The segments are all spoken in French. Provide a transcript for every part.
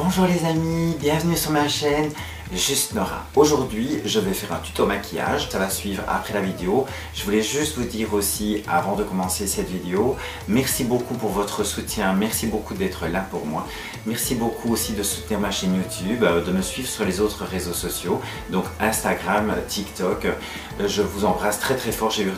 Bonjour les amis, bienvenue sur ma chaîne Juste Nora. Aujourd'hui, je vais faire un tuto maquillage, ça va suivre après la vidéo. Je voulais juste vous dire aussi, avant de commencer cette vidéo, merci beaucoup pour votre soutien, merci beaucoup d'être là pour moi. Merci beaucoup aussi de soutenir ma chaîne YouTube, de me suivre sur les autres réseaux sociaux, donc Instagram, TikTok. Je vous embrasse très très fort, j'ai eu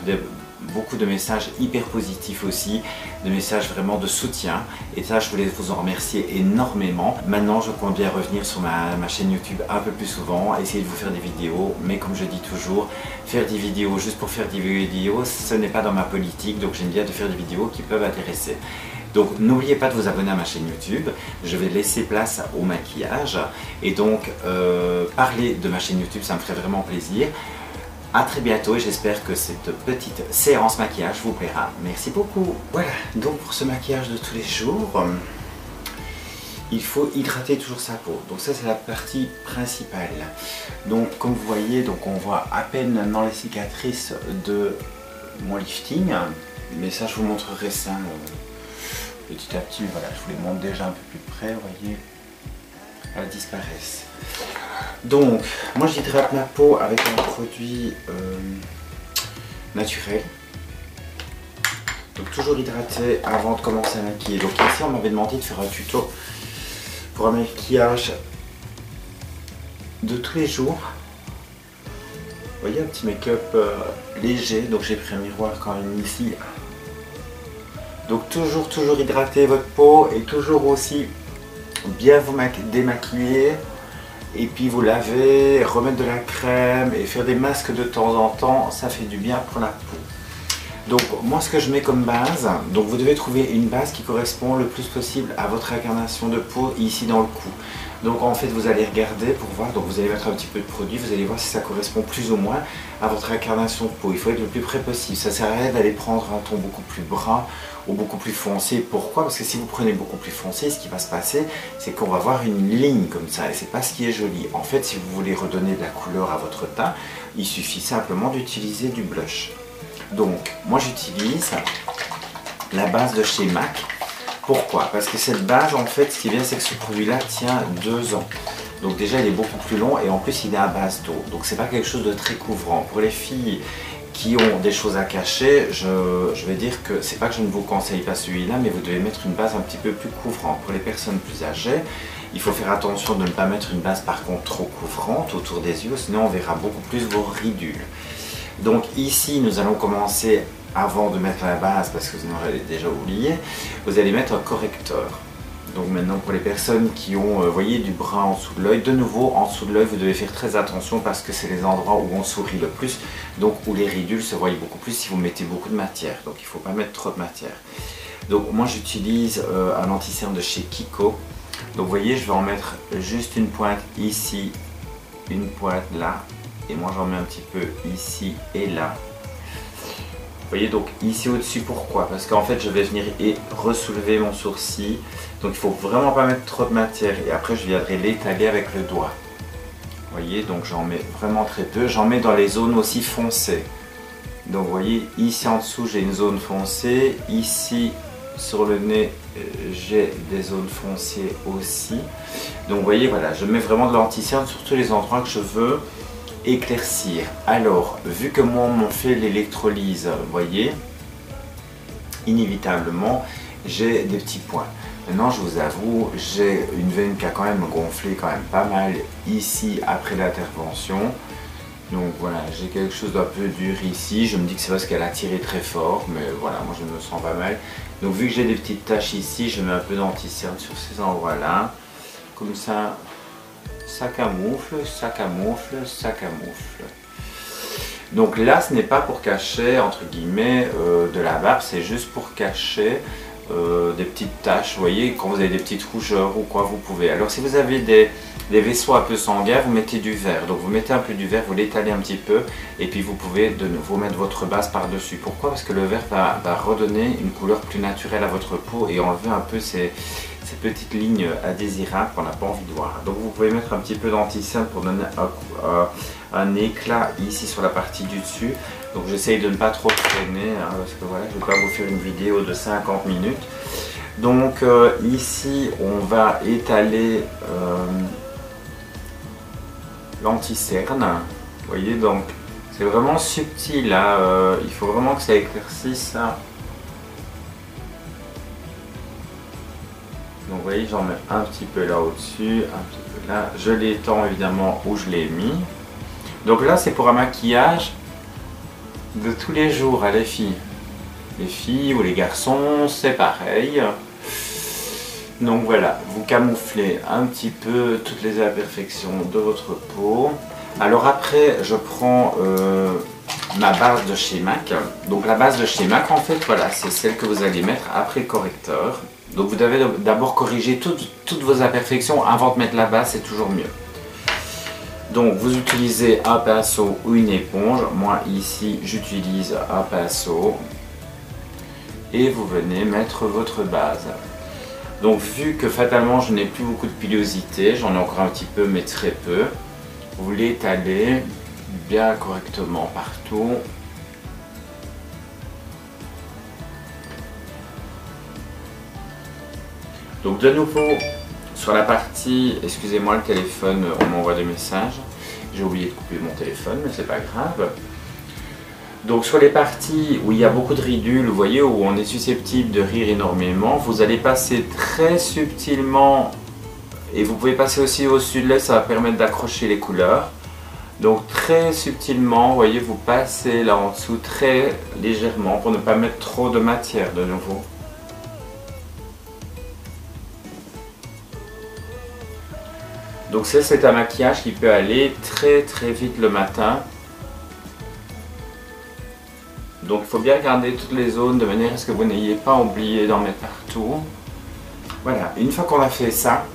beaucoup de messages hyper positifs aussi, de messages vraiment de soutien, et ça je voulais vous en remercier énormément. Maintenant je compte bien revenir sur ma chaîne YouTube un peu plus souvent, essayer de vous faire des vidéos, mais comme je dis toujours, faire des vidéos juste pour faire des vidéos, ce n'est pas dans ma politique, donc j'aime bien de faire des vidéos qui peuvent intéresser. Donc n'oubliez pas de vous abonner à ma chaîne YouTube, je vais laisser place au maquillage, et donc parler de ma chaîne YouTube, ça me ferait vraiment plaisir. A très bientôt et j'espère que cette petite séance maquillage vous plaira. Merci beaucoup. Voilà, donc pour ce maquillage de tous les jours, il faut hydrater toujours sa peau. Donc ça c'est la partie principale. Donc comme vous voyez, donc on voit à peine maintenant les cicatrices de mon lifting. Mais ça je vous montrerai ça petit à petit. Voilà, je vous les montre déjà un peu plus près, vous voyez. Elles disparaissent. Donc, moi j'hydrate ma peau avec un produit naturel. Donc toujours hydraté avant de commencer à maquiller. Donc ici on m'avait demandé de faire un tuto pour un maquillage de tous les jours. Vous voyez, un petit make-up léger. Donc j'ai pris un miroir quand même ici. Donc toujours hydrater votre peau et toujours aussi bien vous démaquiller. Et puis vous laver, remettre de la crème et faire des masques de temps en temps, ça fait du bien pour la peau. Donc moi ce que je mets comme base, donc vous devez trouver une base qui correspond le plus possible à votre incarnation de peau ici dans le cou. Donc en fait vous allez regarder pour voir, donc vous allez mettre un petit peu de produit, vous allez voir si ça correspond plus ou moins à votre incarnation de peau. Il faut être le plus près possible, ça sert à rien d'aller prendre un ton beaucoup plus brun ou beaucoup plus foncé. Pourquoi? Parce que si vous prenez beaucoup plus foncé, ce qui va se passer, c'est qu'on va avoir une ligne comme ça, et c'est pas ce qui est joli. En fait, si vous voulez redonner de la couleur à votre teint, il suffit simplement d'utiliser du blush. Donc, moi j'utilise la base de chez MAC. Pourquoi? Parce que cette base, en fait, ce qui est bien, c'est que ce produit-là tient 2 ans. Donc déjà, il est beaucoup plus long, et en plus, il est à base d'eau. Donc c'est pas quelque chose de très couvrant. Pour les filles qui ont des choses à cacher, je vais dire que c'est pas que je ne vous conseille pas celui-là, mais vous devez mettre une base un petit peu plus couvrante. Pour les personnes plus âgées, il faut faire attention de ne pas mettre une base par contre trop couvrante autour des yeux, sinon on verra beaucoup plus vos ridules. Donc ici, nous allons commencer, avant de mettre la base, parce que sinon j'allais déjà oublié, vous allez mettre un correcteur. Donc maintenant pour les personnes qui ont, voyez, du brun en dessous de l'œil, de nouveau en dessous de l'œil vous devez faire très attention parce que c'est les endroits où on sourit le plus, donc où les ridules se voient beaucoup plus si vous mettez beaucoup de matière, donc il ne faut pas mettre trop de matière. Donc moi j'utilise un anti-cerne de chez Kiko, donc vous voyez je vais en mettre juste une pointe ici, une pointe là, et moi j'en mets un petit peu ici et là. Vous voyez, donc ici au-dessus, pourquoi? Parce qu'en fait je vais venir et ressoulever mon sourcil, donc il ne faut vraiment pas mettre trop de matière, et après je viendrai l'étaler avec le doigt. Vous voyez, donc j'en mets vraiment très peu, j'en mets dans les zones aussi foncées. Donc vous voyez, ici en dessous j'ai une zone foncée, ici sur le nez j'ai des zones foncées aussi. Donc vous voyez, voilà, je mets vraiment de l'anti-cerne sur tous les endroits que je veux éclaircir. Alors, vu que moi on fait l'électrolyse, vous voyez, inévitablement, j'ai des petits points. Maintenant, je vous avoue, j'ai une veine qui a quand même gonflé quand même pas mal ici après l'intervention. Donc voilà, j'ai quelque chose d'un peu dur ici. Je me dis que c'est parce qu'elle a tiré très fort, mais voilà, moi je me sens pas mal. Donc vu que j'ai des petites taches ici, je mets un peu d'anti-cerne sur ces endroits-là. Comme ça, ça camoufle, ça camoufle, ça camoufle. Donc là, ce n'est pas pour cacher, entre guillemets, de la barbe, c'est juste pour cacher des petites taches. Vous voyez, quand vous avez des petites rougeurs ou quoi, vous pouvez. Alors si vous avez des vaisseaux un peu sanguins, vous mettez du verre. Donc vous mettez un peu du verre, vous l'étalez un petit peu, et puis vous pouvez de nouveau mettre votre base par-dessus. Pourquoi? Parce que le verre va redonner une couleur plus naturelle à votre peau et enlever un peu ces petites lignes indésirables qu'on n'a pas envie de voir. Donc vous pouvez mettre un petit peu d'anti-cerne pour donner un éclat ici sur la partie du dessus. Donc j'essaye de ne pas trop traîner, hein, parce que voilà, je ne vais pas vous faire une vidéo de 50 minutes. Donc ici on va étaler l'anti-cerne. Vous voyez, donc c'est vraiment subtil là, il faut vraiment que ça éclaircisse ça. Donc vous voyez, j'en mets un petit peu là au-dessus, un petit peu là. Je l'étends évidemment où je l'ai mis. Donc là c'est pour un maquillage de tous les jours, les filles. Les filles ou les garçons, c'est pareil. Donc voilà, vous camouflez un petit peu toutes les imperfections de votre peau. Alors après, je prends ma base de chez MAC. Donc la base de chez MAC, en fait, voilà, c'est celle que vous allez mettre après le correcteur. Donc vous devez d'abord corriger toutes vos imperfections avant de mettre la base, c'est toujours mieux. Donc vous utilisez un pinceau ou une éponge. Moi ici, j'utilise un pinceau. Et vous venez mettre votre base. Donc vu que fatalement je n'ai plus beaucoup de pilosité, j'en ai encore un petit peu mais très peu, vous l'étalez bien correctement partout. Donc de nouveau sur la partie, excusez-moi le téléphone, on m'envoie des messages, j'ai oublié de couper mon téléphone mais c'est pas grave. Donc sur les parties où il y a beaucoup de ridules, vous voyez, où on est susceptible de rire énormément, vous allez passer très subtilement, et vous pouvez passer aussi au-dessus de l'œil, ça va permettre d'accrocher les couleurs. Donc très subtilement, vous voyez, vous passez là en dessous très légèrement pour ne pas mettre trop de matière de nouveau. Donc c'est un maquillage qui peut aller très très vite le matin. Donc il faut bien regarder toutes les zones de manière à ce que vous n'ayez pas oublié d'en mettre partout. Voilà, une fois qu'on a fait ça,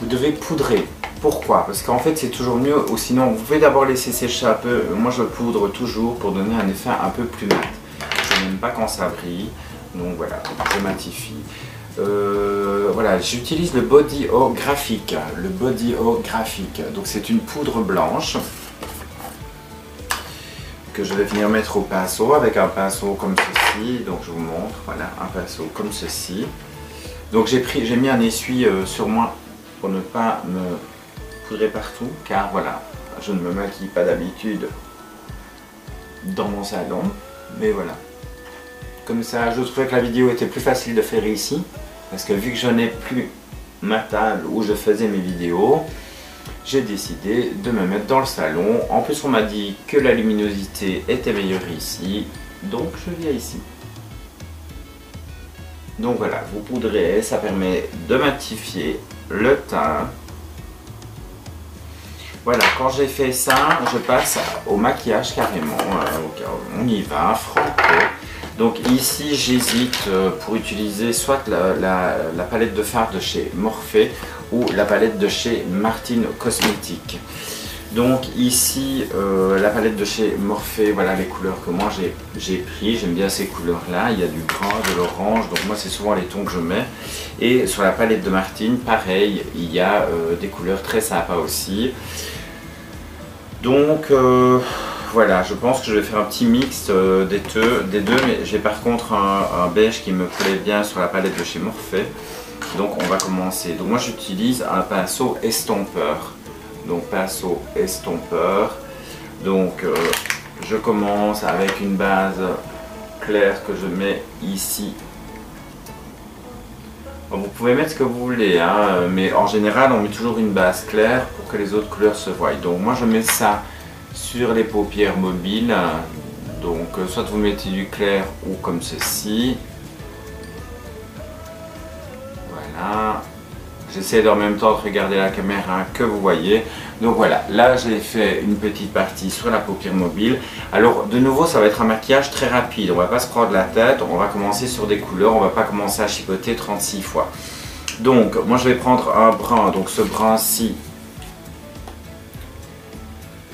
vous devez poudrer. Pourquoi? Parce qu'en fait c'est toujours mieux, ou sinon vous pouvez d'abord laisser sécher un peu. Moi je poudre toujours pour donner un effet un peu plus mat. Je n'aime pas quand ça brille, donc voilà, je matifie. Voilà, j'utilise le Body O graphique. Le Body O graphique, donc c'est une poudre blanche que je vais venir mettre au pinceau avec un pinceau comme ceci. Donc je vous montre, voilà, un pinceau comme ceci. Donc j'ai mis un essuie sur moi pour ne pas me poudrer partout, car voilà, je ne me maquille pas d'habitude dans mon salon, mais voilà. Comme ça, je trouvais que la vidéo était plus facile de faire ici, parce que vu que je n'ai plus ma table où je faisais mes vidéos, j'ai décidé de me mettre dans le salon. En plus on m'a dit que la luminosité était meilleure ici, donc je viens ici. Donc voilà, vous poudrez, ça permet de matifier le teint. Voilà, quand j'ai fait ça, je passe au maquillage carrément. On y va, franco. Donc ici j'hésite pour utiliser soit la palette de fard de chez Morphe ou la palette de chez Martine Cosmétiques. Donc ici la palette de chez Morphe, voilà les couleurs que moi j'ai pris, j'aime bien ces couleurs là, il y a du brun, de l'orange, donc moi c'est souvent les tons que je mets. Et sur la palette de Martine, pareil, il y a des couleurs très sympas aussi. Donc voilà, je pense que je vais faire un petit mix des deux, mais j'ai par contre un beige qui me plaît bien sur la palette de chez Morphe. Donc on va commencer. Donc moi j'utilise un pinceau estompeur. Donc pinceau estompeur. Donc je commence avec une base claire que je mets ici. Bon, vous pouvez mettre ce que vous voulez, hein, mais en général on met toujours une base claire pour que les autres couleurs se voient. Donc moi je mets ça sur les paupières mobiles. Donc soit vous mettez du clair ou comme ceci. Voilà. J'essaie en même temps de regarder la caméra que vous voyez. Donc voilà, là j'ai fait une petite partie sur la paupière mobile. Alors de nouveau ça va être un maquillage très rapide, on va pas se prendre la tête, on va commencer sur des couleurs, on va pas commencer à chipoter 36 fois. Donc moi je vais prendre un brun, donc ce brun-ci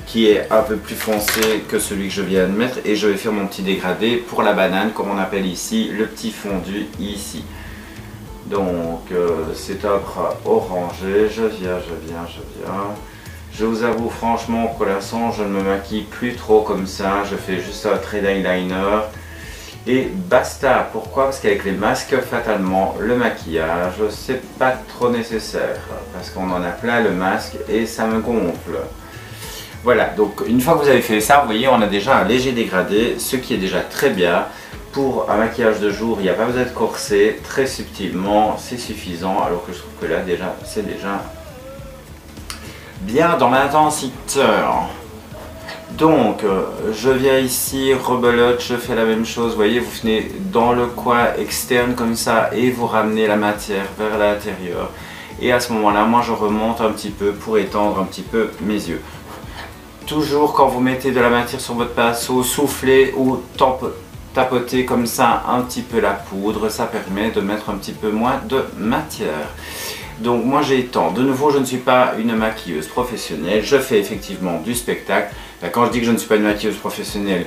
qui est un peu plus foncé que celui que je viens de mettre, et je vais faire mon petit dégradé pour la banane comme on appelle ici, le petit fondu ici. Donc c'est un bras orangé, je viens. Je vous avoue franchement qu'au l'instant je ne me maquille plus trop comme ça, je fais juste un trait d'eyeliner et basta. Pourquoi? Parce qu'avec les masques, fatalement, le maquillage, c'est pas trop nécessaire. Parce qu'on en a plein le masque et ça me gonfle. Voilà, donc une fois que vous avez fait ça, vous voyez, on a déjà un léger dégradé, ce qui est déjà très bien. Pour un maquillage de jour, il n'y a pas besoin de corser, très subtilement, c'est suffisant. Alors que je trouve que là, déjà, c'est déjà bien dans l'intensité. Donc, je viens ici, rebelote, je fais la même chose. Vous voyez, vous venez dans le coin externe comme ça et vous ramenez la matière vers l'intérieur. Et à ce moment-là, moi, je remonte un petit peu pour étendre un petit peu mes yeux. Toujours quand vous mettez de la matière sur votre pinceau, soufflez ou tapotez comme ça un petit peu la poudre. Ça permet de mettre un petit peu moins de matière. Donc moi j'étends. De nouveau, je ne suis pas une maquilleuse professionnelle. Je fais effectivement du spectacle. Quand je dis que je ne suis pas une maquilleuse professionnelle,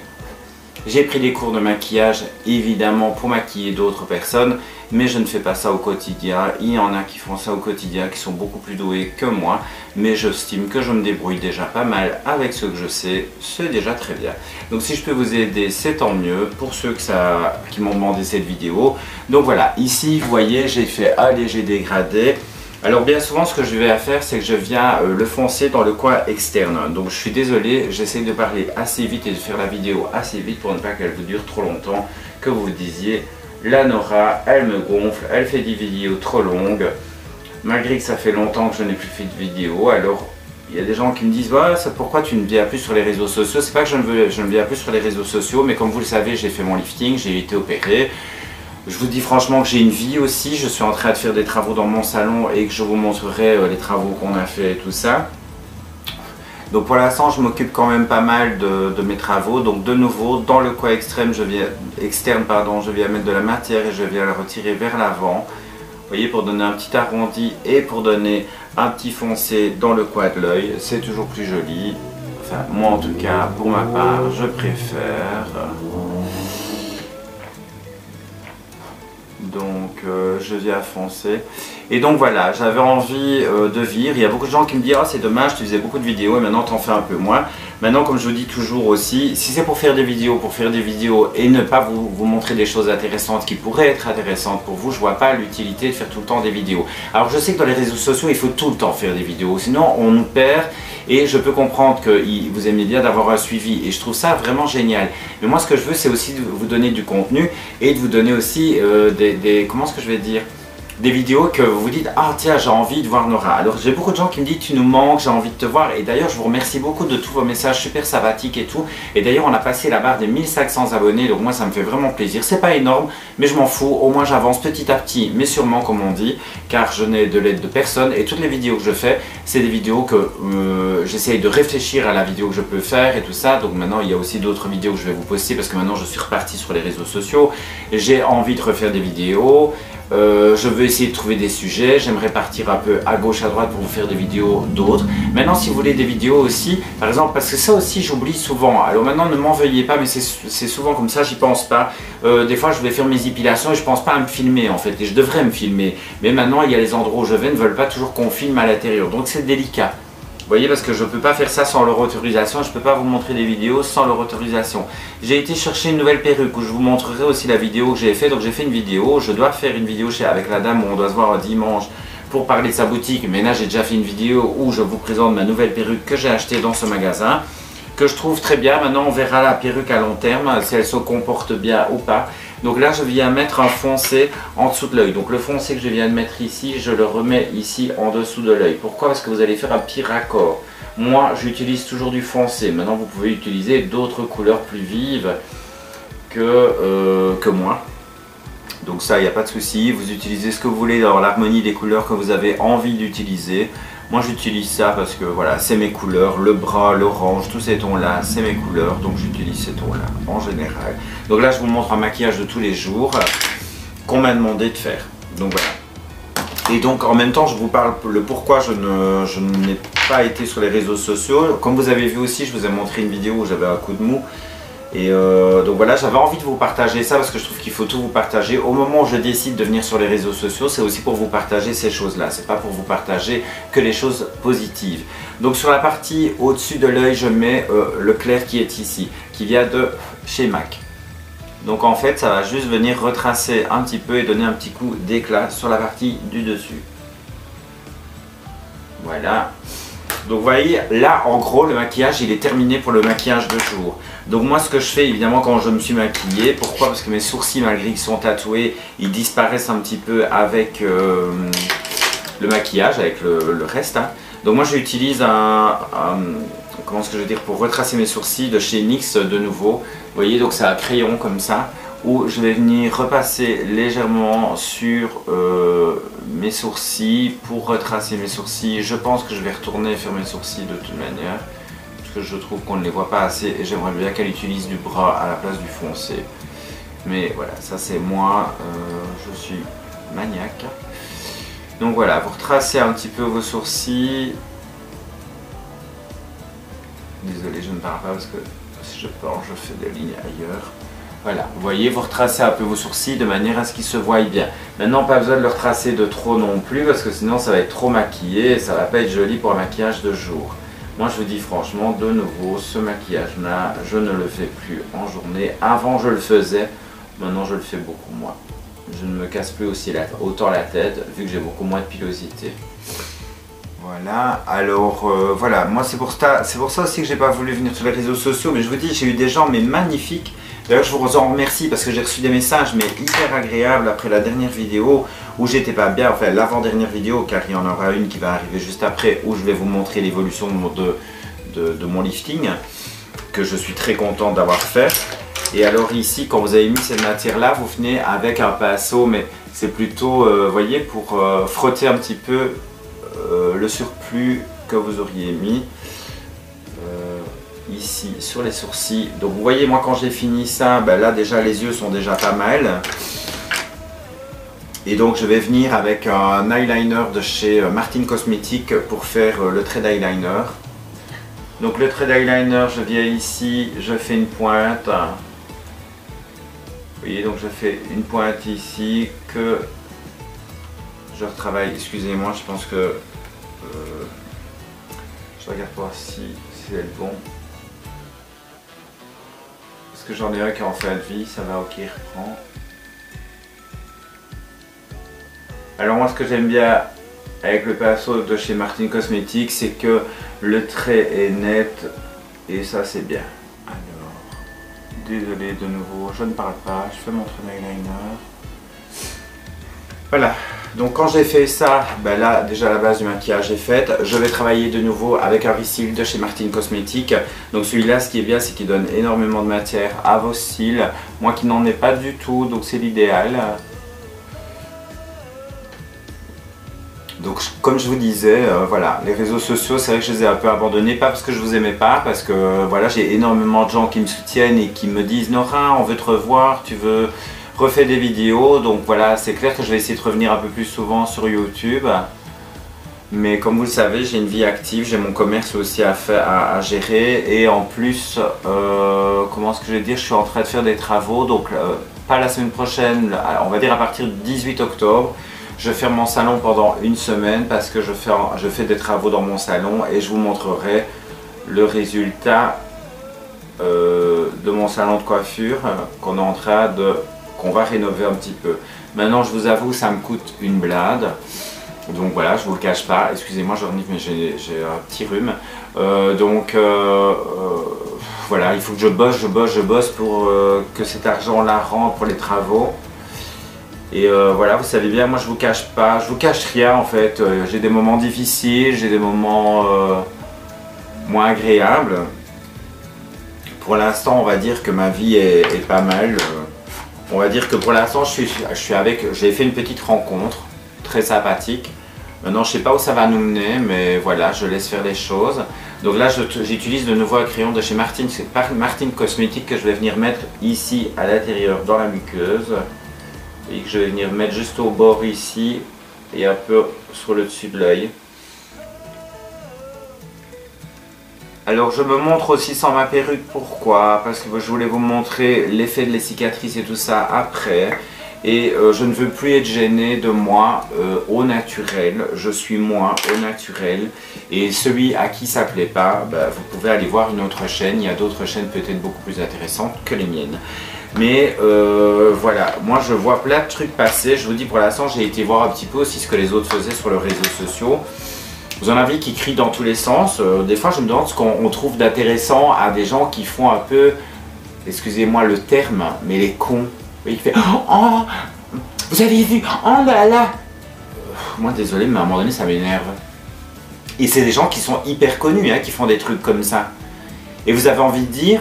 j'ai pris des cours de maquillage évidemment pour maquiller d'autres personnes, mais je ne fais pas ça au quotidien. Il y en a qui font ça au quotidien, qui sont beaucoup plus doués que moi, mais j'estime que je me débrouille déjà pas mal avec ce que je sais, c'est déjà très bien. Donc si je peux vous aider, c'est tant mieux pour ceux qui m'ont demandé cette vidéo. Donc voilà, ici vous voyez, j'ai fait un léger dégradé. Alors bien souvent ce que je vais faire, c'est que je viens le foncer dans le coin externe. Donc je suis désolé, j'essaie de parler assez vite et de faire la vidéo assez vite pour ne pas qu'elle vous dure trop longtemps. Que vous vous disiez, la Nora, elle me gonfle, elle fait des vidéos trop longues. Malgré que ça fait longtemps que je n'ai plus fait de vidéo, alors il y a des gens qui me disent bah, pourquoi tu ne viens plus sur les réseaux sociaux. C'est pas que je ne viens plus sur les réseaux sociaux, mais comme vous le savez, j'ai fait mon lifting, j'ai été opéré. Je vous dis franchement que j'ai une vie aussi, je suis en train de faire des travaux dans mon salon et que je vous montrerai les travaux qu'on a fait et tout ça. Donc pour l'instant je m'occupe quand même pas mal de mes travaux. Donc de nouveau dans le coin externe je viens mettre de la matière et je viens la retirer vers l'avant. Vous voyez, pour donner un petit arrondi et pour donner un petit foncé dans le coin de l'œil, c'est toujours plus joli. Enfin moi en tout cas pour ma part je préfère. Donc je viens foncer et donc voilà, j'avais envie de vivre. Il y a beaucoup de gens qui me disent ah, c'est dommage, tu faisais beaucoup de vidéos et maintenant tu en fais un peu moins. Maintenant, comme je vous dis toujours aussi, si c'est pour faire des vidéos et ne pas vous montrer des choses intéressantes qui pourraient être intéressantes pour vous, je vois pas l'utilité de faire tout le temps des vidéos. Alors je sais que dans les réseaux sociaux il faut tout le temps faire des vidéos, sinon on nous perd. Et je peux comprendre que vous aimez bien d'avoir un suivi et je trouve ça vraiment génial. Mais moi ce que je veux, c'est aussi de vous donner du contenu et de vous donner aussi comment est-ce que je vais dire, des vidéos que vous vous dites ah tiens, j'ai envie de voir Nora. Alors j'ai beaucoup de gens qui me disent tu nous manques, j'ai envie de te voir. Et d'ailleurs je vous remercie beaucoup de tous vos messages super sympathiques et tout. Et d'ailleurs on a passé la barre des 1500 abonnés, donc moi ça me fait vraiment plaisir. C'est pas énorme mais je m'en fous, au moins j'avance petit à petit mais sûrement comme on dit, car je n'ai de l'aide de personne. Et toutes les vidéos que je fais, c'est des vidéos que j'essaye de réfléchir à la vidéo que je peux faire et tout ça. Donc maintenant il y a aussi d'autres vidéos que je vais vous poster parce que maintenant je suis reparti sur les réseaux sociaux. J'ai envie de refaire des vidéos. Je veux essayer de trouver des sujets, j'aimerais partir un peu à gauche à droite pour vous faire des vidéos d'autres. Maintenant si vous voulez des vidéos aussi, par exemple, parce que ça aussi j'oublie souvent, alors maintenant ne m'en veuillez pas mais c'est souvent comme ça, j'y pense pas. Des fois je vais faire mes épilations et je pense pas à me filmer en fait, et je devrais me filmer. Mais maintenant il y a les endroits où je vais ne veulent pas toujours qu'on filme à l'intérieur, donc c'est délicat. Vous voyez, parce que je ne peux pas faire ça sans leur autorisation, je ne peux pas vous montrer des vidéos sans leur autorisation. J'ai été chercher une nouvelle perruque où je vous montrerai aussi la vidéo que j'ai fait. Donc j'ai fait une vidéo, je dois faire une vidéo avec la dame où on doit se voir un dimanche pour parler de sa boutique. Mais là j'ai déjà fait une vidéo où je vous présente ma nouvelle perruque que j'ai achetée dans ce magasin, que je trouve très bien. Maintenant on verra la perruque à long terme, si elle se comporte bien ou pas. Donc là je viens mettre un foncé en dessous de l'œil. Donc le foncé que je viens de mettre ici, je le remets ici en dessous de l'œil. Pourquoi? Parce que vous allez faire un petit raccord. Moi j'utilise toujours du foncé. Maintenant vous pouvez utiliser d'autres couleurs plus vives que moi. Donc ça il n'y a pas de souci. Vous utilisez ce que vous voulez dans l'harmonie des couleurs que vous avez envie d'utiliser. Moi j'utilise ça parce que voilà, c'est mes couleurs, le brun, l'orange, tous ces tons là, c'est mes couleurs, donc j'utilise ces tons là en général. Donc là je vous montre un maquillage de tous les jours qu'on m'a demandé de faire. Donc voilà. Et donc en même temps je vous parle le pourquoi je n'ai pas été sur les réseaux sociaux. Comme vous avez vu aussi, je vous ai montré une vidéo où j'avais un coup de mou. Et donc voilà, j'avais envie de vous partager ça parce que je trouve qu'il faut tout vous partager. Au moment où je décide de venir sur les réseaux sociaux, c'est aussi pour vous partager ces choses-là. C'est pas pour vous partager que les choses positives. Donc sur la partie au-dessus de l'œil, je mets le clair qui est ici, qui vient de chez MAC. Donc en fait ça va juste venir retracer un petit peu et donner un petit coup d'éclat sur la partie du dessus. Voilà. Donc vous voyez, là en gros le maquillage il est terminé pour le maquillage de jour. Donc moi ce que je fais évidemment quand je me suis maquillée, pourquoi? Parce que mes sourcils malgré qu'ils sont tatoués, ils disparaissent un petit peu avec le maquillage, avec le reste. Hein. Donc moi j'utilise comment est-ce que je veux dire, pour retracer mes sourcils de chez NYX de nouveau. Vous voyez, donc c'est un crayon comme ça, où je vais venir repasser légèrement sur mes sourcils pour retracer mes sourcils. Je pense que je vais retourner faire mes sourcils de toute manière, parce que je trouve qu'on ne les voit pas assez et j'aimerais bien qu'elle utilise du brun à la place du foncé. Mais voilà, ça c'est moi, je suis maniaque. Donc voilà, vous retracez un petit peu vos sourcils. Désolé, je ne parle pas parce que si je parle, je fais des lignes ailleurs. Voilà, vous voyez, vous retracez un peu vos sourcils de manière à ce qu'ils se voient bien. Maintenant, pas besoin de le retracer de trop non plus parce que sinon ça va être trop maquillé et ça va pas être joli pour un maquillage de jour. Moi, je vous dis franchement, de nouveau, ce maquillage-là, je ne le fais plus en journée. Avant, je le faisais, maintenant, je le fais beaucoup moins. Je ne me casse plus aussi autant la tête vu que j'ai beaucoup moins de pilosité. Voilà, alors voilà, moi c'est pour ça aussi que j'ai pas voulu venir sur les réseaux sociaux, mais je vous dis, j'ai eu des gens mais magnifiques. D'ailleurs je vous en remercie parce que j'ai reçu des messages mais hyper agréables après la dernière vidéo où j'étais pas bien, enfin l'avant-dernière vidéo, car il y en aura une qui va arriver juste après où je vais vous montrer l'évolution de mon lifting, que je suis très content d'avoir fait. Et alors ici, quand vous avez mis cette matière là, vous venez avec un pinceau, mais c'est plutôt, voyez, pour frotter un petit peu le surplus que vous auriez mis ici sur les sourcils. Donc vous voyez, moi quand j'ai fini ça, ben là déjà les yeux sont déjà pas mal. Et donc je vais venir avec un eyeliner de chez Martin Cosmetics pour faire le trait d'eyeliner. Donc le trait d'eyeliner, je viens ici, je fais une pointe. Vous voyez, donc je fais une pointe ici que je retravaille. Excusez-moi, je pense que je regarde voir si c'est le bon. Parce que j'en ai un qui est en fin de vie, ça va, ok, il reprend. Alors moi ce que j'aime bien avec le pinceau de chez Martin Cosmetics, c'est que le trait est net et ça c'est bien. Alors, désolé de nouveau, je ne parle pas, je fais mon trait d'eyeliner. Voilà, donc quand j'ai fait ça, ben là déjà la base du maquillage est faite. Je vais travailler de nouveau avec un Reseal de chez Martin Cosmetics. Donc celui-là, ce qui est bien, c'est qu'il donne énormément de matière à vos cils. Moi qui n'en ai pas du tout, donc c'est l'idéal. Donc comme je vous disais, voilà, les réseaux sociaux, c'est vrai que je les ai un peu abandonnés, pas parce que je vous aimais pas, parce que voilà, j'ai énormément de gens qui me soutiennent et qui me disent « Nora, on veut te revoir, tu veux refaire des vidéos », donc voilà, c'est clair que je vais essayer de revenir un peu plus souvent sur YouTube. Mais comme vous le savez, j'ai une vie active, j'ai mon commerce aussi à gérer et en plus, comment est-ce que je vais dire, je suis en train de faire des travaux, donc pas la semaine prochaine, on va dire à partir du 18 octobre. Je ferme mon salon pendant une semaine parce que je fais des travaux dans mon salon et je vous montrerai le résultat de mon salon de coiffure qu'on va rénover un petit peu. Maintenant, je vous avoue, ça me coûte une blinde. Donc voilà, je vous le cache pas. Excusez-moi, je renifle, mais j'ai un petit rhume. Voilà, il faut que je bosse pour que cet argent-là rentre pour les travaux. Et voilà, vous savez bien, moi je vous cache pas, je vous cache rien en fait. J'ai des moments difficiles, j'ai des moments moins agréables. Pour l'instant, on va dire que ma vie est pas mal. On va dire que pour l'instant, j'ai fait une petite rencontre très sympathique. Maintenant, je sais pas où ça va nous mener, mais voilà, je laisse faire les choses. Donc là, j'utilise de nouveau un crayon de chez Martin Cosmetics que je vais venir mettre ici à l'intérieur dans la muqueuse. Et que je vais venir mettre juste au bord ici et un peu sur le dessus de l'œil. Alors je me montre aussi sans ma perruque, pourquoi? Parce que je voulais vous montrer l'effet de les cicatrices et tout ça après. Et je ne veux plus être gêné de moi au naturel, je suis moi au naturel. Et celui à qui ça plaît pas, bah, vous pouvez aller voir une autre chaîne, il y a d'autres chaînes peut-être beaucoup plus intéressantes que les miennes. Mais voilà, moi je vois plein de trucs passer. Je vous dis, pour l'instant, j'ai été voir un petit peu aussi ce que les autres faisaient sur les réseaux sociaux. Vous en avez qui crient dans tous les sens. Des fois, je me demande ce qu'on trouve d'intéressant à des gens qui font un peu, excusez-moi le terme, mais les cons. Et il fait oh, vous avez vu, oh là là. Moi, désolé, mais à un moment donné, ça m'énerve. Et c'est des gens qui sont hyper connus, hein, qui font des trucs comme ça. Et vous avez envie de dire,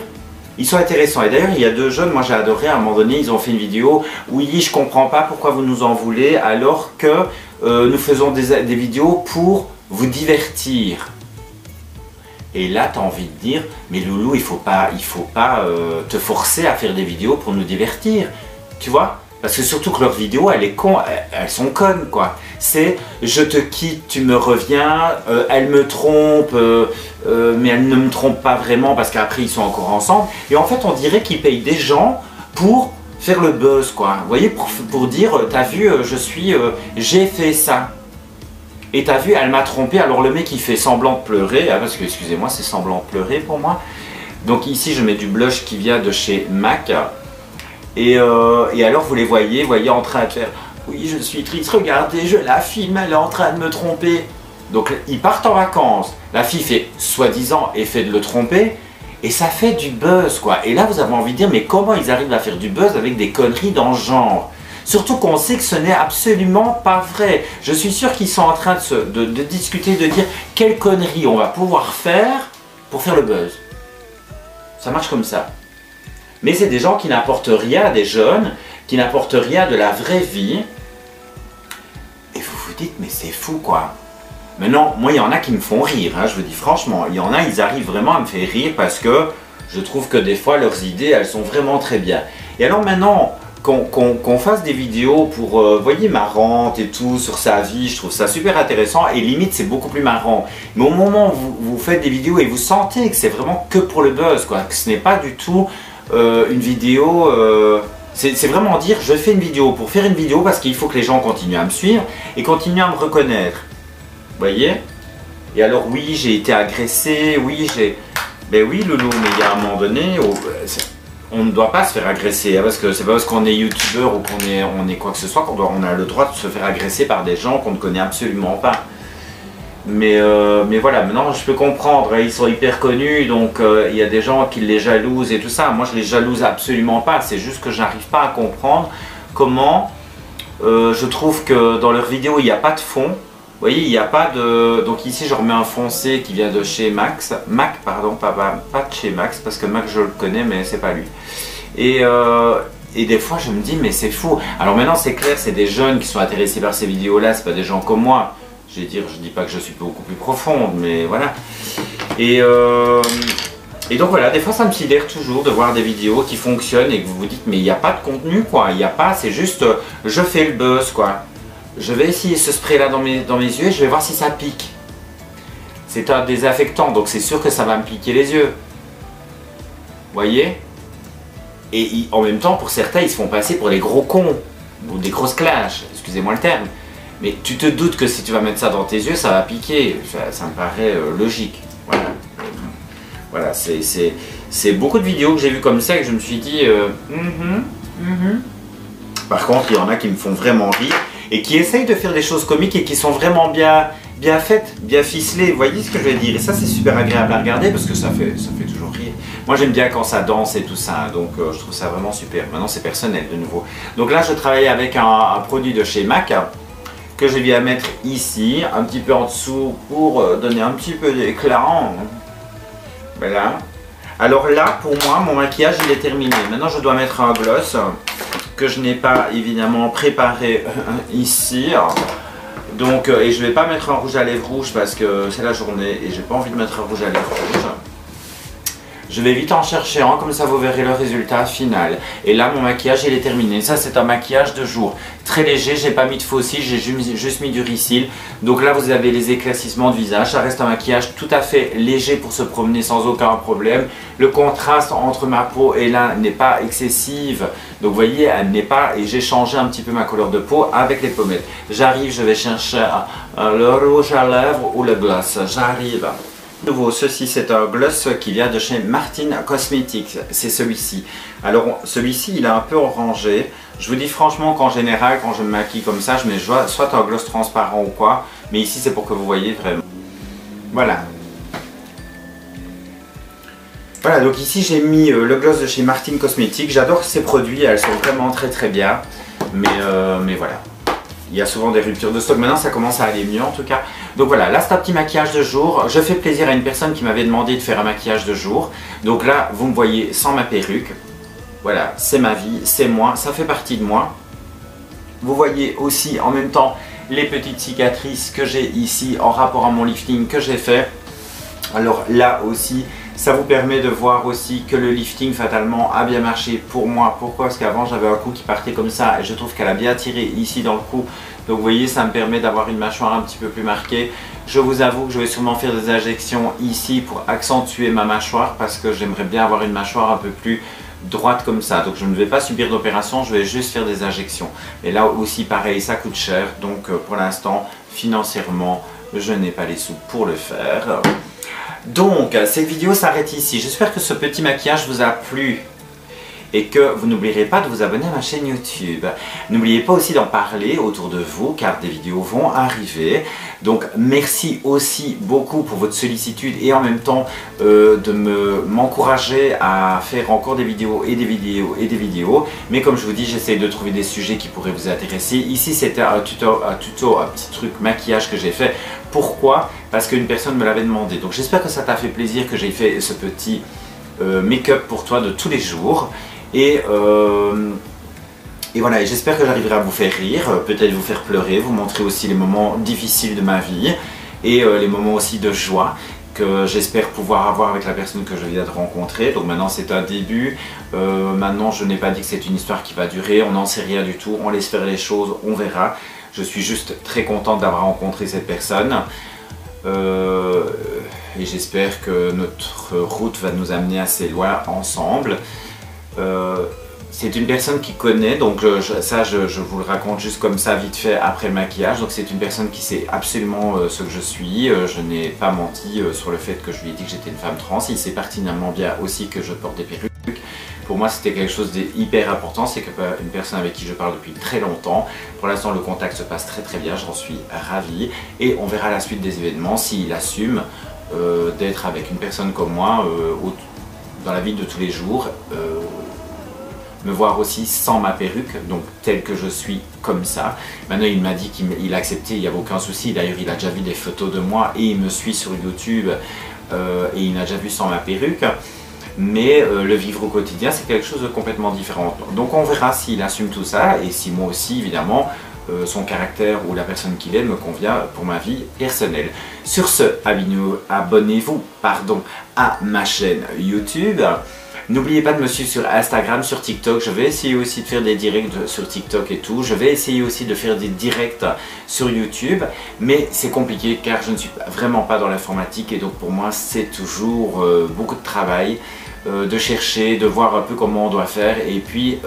ils sont intéressants. Et d'ailleurs, il y a deux jeunes, moi j'ai adoré, à un moment donné, ils ont fait une vidéo. Oui, je comprends pas pourquoi vous nous en voulez, alors que nous faisons des vidéos pour vous divertir. Et là, tu as envie de dire, mais Loulou, il faut pas te forcer à faire des vidéos pour nous divertir. Tu vois? Parce que surtout que leurs vidéos, elles sont connes, quoi. C'est je te quitte, tu me reviens, elle me trompe, mais elle ne me trompe pas vraiment parce qu'après ils sont encore ensemble. Et en fait, on dirait qu'ils payent des gens pour faire le buzz, quoi. Vous voyez, pour dire, t'as vu, j'ai fait ça. Et t'as vu, elle m'a trompé. Alors le mec, il fait semblant de pleurer, hein, parce que, excusez-moi, c'est semblant de pleurer pour moi. Donc ici, je mets du blush qui vient de chez MAC. Et alors vous les voyez en train de faire « Oui, je suis triste, regardez, je la filme, elle est en train de me tromper. » Donc ils partent en vacances, la fille fait soi-disant effet de le tromper, et ça fait du buzz, quoi. Et là vous avez envie de dire « Mais comment ils arrivent à faire du buzz avec des conneries dans ce genre ?» Surtout qu'on sait que ce n'est absolument pas vrai. Je suis sûr qu'ils sont en train de discuter, de dire « Quelle connerie on va pouvoir faire pour faire le buzz ?» Ça marche comme ça. Mais c'est des gens qui n'apportent rien, des jeunes, qui n'apportent rien de la vraie vie. Et vous vous dites, mais c'est fou, quoi. Maintenant, moi, il y en a qui me font rire, hein, je vous dis franchement. Il y en a, ils arrivent vraiment à me faire rire parce que je trouve que des fois, leurs idées, elles sont vraiment très bien. Et alors maintenant, qu'on fasse des vidéos pour, voyez, marrantes et tout, sur sa vie, je trouve ça super intéressant. Et limite, c'est beaucoup plus marrant. Mais au moment où vous faites des vidéos et vous sentez que c'est vraiment que pour le buzz, quoi, que ce n'est pas du tout... une vidéo, c'est vraiment dire je fais une vidéo pour faire une vidéo parce qu'il faut que les gens continuent à me suivre et continuent à me reconnaître. Vous voyez? Et alors oui, j'ai été agressé, oui, ben oui Loulou, mais il y a un moment donné, on ne doit pas se faire agresser, hein, parce que c'est pas parce qu'on est youtubeur ou qu'on est quoi que ce soit qu'on a le droit de se faire agresser par des gens qu'on ne connaît absolument pas. Mais voilà, maintenant je peux comprendre, hein, ils sont hyper connus, donc il y a des gens qui les jalousent et tout ça. Moi je les jalouse absolument pas, c'est juste que j'arrive pas à comprendre comment je trouve que dans leurs vidéos il n'y a pas de fond. Vous voyez, il n'y a pas de... Donc ici je remets un foncé qui vient de chez MAC, pardon, pas de chez Max, parce que Mac je le connais mais c'est pas lui. Et des fois je me dis mais c'est fou. Alors maintenant c'est clair, c'est des jeunes qui sont intéressés par ces vidéos là, c'est pas des gens comme moi. Je dis pas que je suis beaucoup plus profonde, mais voilà. Et donc voilà, des fois ça me sidère toujours de voir des vidéos qui fonctionnent et que vous vous dites mais il n'y a pas de contenu, quoi. Il n'y a pas, c'est juste je fais le buzz, quoi. Je vais essayer ce spray là dans mes yeux et je vais voir si ça pique. C'est un désinfectant, donc c'est sûr que ça va me piquer les yeux. Vous voyez? Et en même temps, pour certains, ils se font passer pour des gros cons ou des grosses clashs, excusez-moi le terme. Mais tu te doutes que si tu vas mettre ça dans tes yeux, ça va piquer. Ça me paraît logique. Voilà, voilà, c'est beaucoup de vidéos que j'ai vues comme ça et que je me suis dit... Par contre, il y en a qui me font vraiment rire et qui essayent de faire des choses comiques et qui sont vraiment bien faites, bien ficelées. Vous voyez ce que je veux dire? Et ça, c'est super agréable à regarder parce que ça fait toujours rire. Moi, j'aime bien quand ça danse et tout ça, donc je trouve ça vraiment super. Maintenant, c'est personnel de nouveau. Donc là, je travaille avec un produit de chez MAC, que je viens mettre ici, un petit peu en dessous pour donner un petit peu d'éclat. Voilà. Alors là, pour moi, mon maquillage il est terminé. Maintenant, je dois mettre un gloss que je n'ai pas évidemment préparé ici. Donc, et je ne vais pas mettre un rouge à lèvres rouge parce que c'est la journée et j'ai pas envie de mettre un rouge à lèvres rouge. Je vais vite en chercher un, comme ça vous verrez le résultat final. Et là, mon maquillage, il est terminé. Ça, c'est un maquillage de jour. Très léger, j'ai pas mis de faux cils, j'ai juste mis du Risil. Donc là, vous avez les éclaircissements de visage. Ça reste un maquillage tout à fait léger pour se promener sans aucun problème. Le contraste entre ma peau et là n'est pas excessive. Donc vous voyez, elle n'est pas... Et j'ai changé un petit peu ma couleur de peau avec les pommettes. J'arrive, je vais chercher le rouge à lèvres ou le gloss. J'arrive. Nouveau, ceci c'est un gloss qui vient de chez Martin Cosmetics, c'est celui-ci. Alors celui-ci il est un peu orangé. Je vous dis franchement qu'en général quand je me maquille comme ça, je mets soit un gloss transparent ou quoi. Mais ici c'est pour que vous voyez vraiment. Voilà. Voilà, donc ici j'ai mis le gloss de chez Martin Cosmetics. J'adore ces produits, elles sont vraiment très bien. Mais voilà. Il y a souvent des ruptures de stock. Maintenant, ça commence à aller mieux en tout cas. Donc voilà, là c'est un petit maquillage de jour. Je fais plaisir à une personne qui m'avait demandé de faire un maquillage de jour. Donc là, vous me voyez sans ma perruque. Voilà, c'est ma vie, c'est moi, ça fait partie de moi. Vous voyez aussi en même temps les petites cicatrices que j'ai ici en rapport à mon lifting que j'ai fait. Alors là aussi, ça vous permet de voir aussi que le lifting fatalement a bien marché pour moi. Pourquoi? Parce qu'avant j'avais un cou qui partait comme ça et je trouve qu'elle a bien tiré ici dans le cou. Donc vous voyez, ça me permet d'avoir une mâchoire un petit peu plus marquée. Je vous avoue que je vais sûrement faire des injections ici pour accentuer ma mâchoire parce que j'aimerais bien avoir une mâchoire un peu plus droite comme ça. Donc je ne vais pas subir d'opération, je vais juste faire des injections. Et là aussi pareil, ça coûte cher. Donc pour l'instant, financièrement, je n'ai pas les sous pour le faire. Donc, cette vidéo s'arrête ici. J'espère que ce petit maquillage vous a plu et que vous n'oublierez pas de vous abonner à ma chaîne YouTube. N'oubliez pas aussi d'en parler autour de vous car des vidéos vont arriver. Donc, merci aussi beaucoup pour votre sollicitude et en même temps de m'encourager à faire encore des vidéos et des vidéos et des vidéos. Mais comme je vous dis, j'essaie de trouver des sujets qui pourraient vous intéresser. Ici, c'était un tuto, un petit truc maquillage que j'ai fait. Pourquoi? Parce qu'une personne me l'avait demandé. Donc j'espère que ça t'a fait plaisir que j'ai fait ce petit make-up pour toi de tous les jours. Et voilà, j'espère que j'arriverai à vous faire rire, peut-être vous faire pleurer, vous montrer aussi les moments difficiles de ma vie et les moments aussi de joie que j'espère pouvoir avoir avec la personne que je viens de rencontrer. Donc maintenant c'est un début, maintenant je n'ai pas dit que c'est une histoire qui va durer, on n'en sait rien du tout, on laisse faire les choses, on verra. Je suis juste très contente d'avoir rencontré cette personne et j'espère que notre route va nous amener assez loin ensemble. C'est une personne qui connaît, donc je vous le raconte juste comme ça vite fait après le maquillage. Donc c'est une personne qui sait absolument ce que je suis. Je n'ai pas menti sur le fait que je lui ai dit que j'étais une femme trans. Il sait pertinemment bien aussi que je porte des perruques. Pour moi c'était quelque chose d'hyper important, c'est une personne avec qui je parle depuis très longtemps. Pour l'instant le contact se passe très bien, j'en suis ravi. Et on verra la suite des événements s'il assume d'être avec une personne comme moi dans la vie de tous les jours. Me voir aussi sans ma perruque, donc telle que je suis comme ça. Maintenant il m'a dit qu'il a accepté, il n'y avait aucun souci. D'ailleurs il a déjà vu des photos de moi et il me suit sur YouTube et il m'a déjà vu sans ma perruque. Mais le vivre au quotidien c'est quelque chose de complètement différent. Donc on verra s'il assume tout ça et si moi aussi évidemment son caractère ou la personne qu'il est me convient pour ma vie personnelle. Sur ce, abonnez-vous à ma chaîne YouTube. N'oubliez pas de me suivre sur Instagram, sur TikTok. Je vais essayer aussi de faire des directs sur TikTok et tout. Je vais essayer aussi de faire des directs sur YouTube. Mais c'est compliqué car je ne suis vraiment pas dans l'informatique. Et donc pour moi c'est toujours beaucoup de travail de chercher, de voir un peu comment on doit faire. Et puis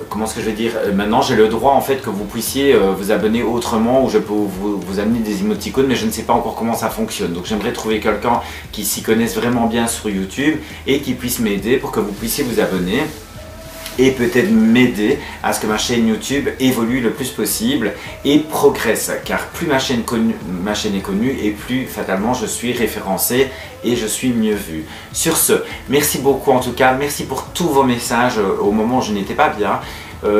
comment est-ce que je vais dire, maintenant j'ai le droit en fait que vous puissiez vous abonner autrement ou je peux vous amener des émoticônes mais je ne sais pas encore comment ça fonctionne. Donc j'aimerais trouver quelqu'un qui s'y connaisse vraiment bien sur YouTube et qui puisse m'aider pour que vous puissiez vous abonner et peut-être m'aider à ce que ma chaîne YouTube évolue le plus possible et progresse car plus ma chaîne est connue et plus fatalement je suis référencé et je suis mieux vu. Sur ce, merci beaucoup en tout cas, merci pour tous vos messages au moment où je n'étais pas bien.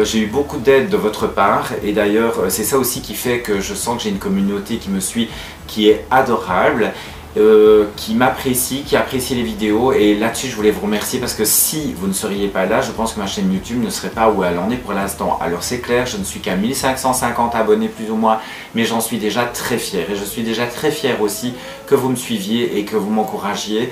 J'ai eu beaucoup d'aide de votre part et d'ailleurs c'est ça aussi qui fait que je sens que j'ai une communauté qui me suit qui est adorable. Qui m'apprécie, qui apprécie les vidéos et là-dessus je voulais vous remercier parce que si vous ne seriez pas là, je pense que ma chaîne YouTube ne serait pas où elle en est pour l'instant. Alors c'est clair, je ne suis qu'à 1550 abonnés plus ou moins, mais j'en suis déjà très fier et je suis déjà très fier aussi que vous me suiviez et que vous m'encouragiez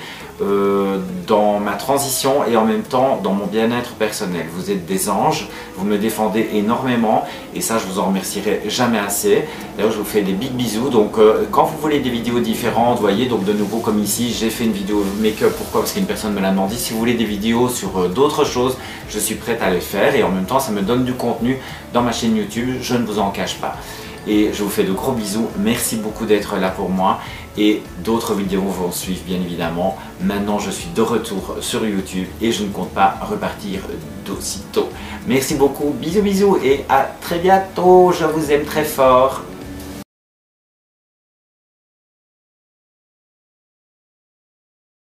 dans ma transition et en même temps dans mon bien-être personnel. Vous êtes des anges, vous me défendez énormément et ça je vous en remercierai jamais assez. D'ailleurs je vous fais des big bisous, donc quand vous voulez des vidéos différentes, vous voyez, donc de nouveau comme ici j'ai fait une vidéo make-up, pourquoi? Parce qu'une personne me l'a demandé. Si vous voulez des vidéos sur d'autres choses, je suis prête à les faire et en même temps ça me donne du contenu dans ma chaîne YouTube, je ne vous en cache pas. Et je vous fais de gros bisous, merci beaucoup d'être là pour moi et d'autres vidéos vont suivre bien évidemment. Maintenant je suis de retour sur YouTube et je ne compte pas repartir d'aussitôt. Merci beaucoup, bisous bisous et à très bientôt, je vous aime très fort.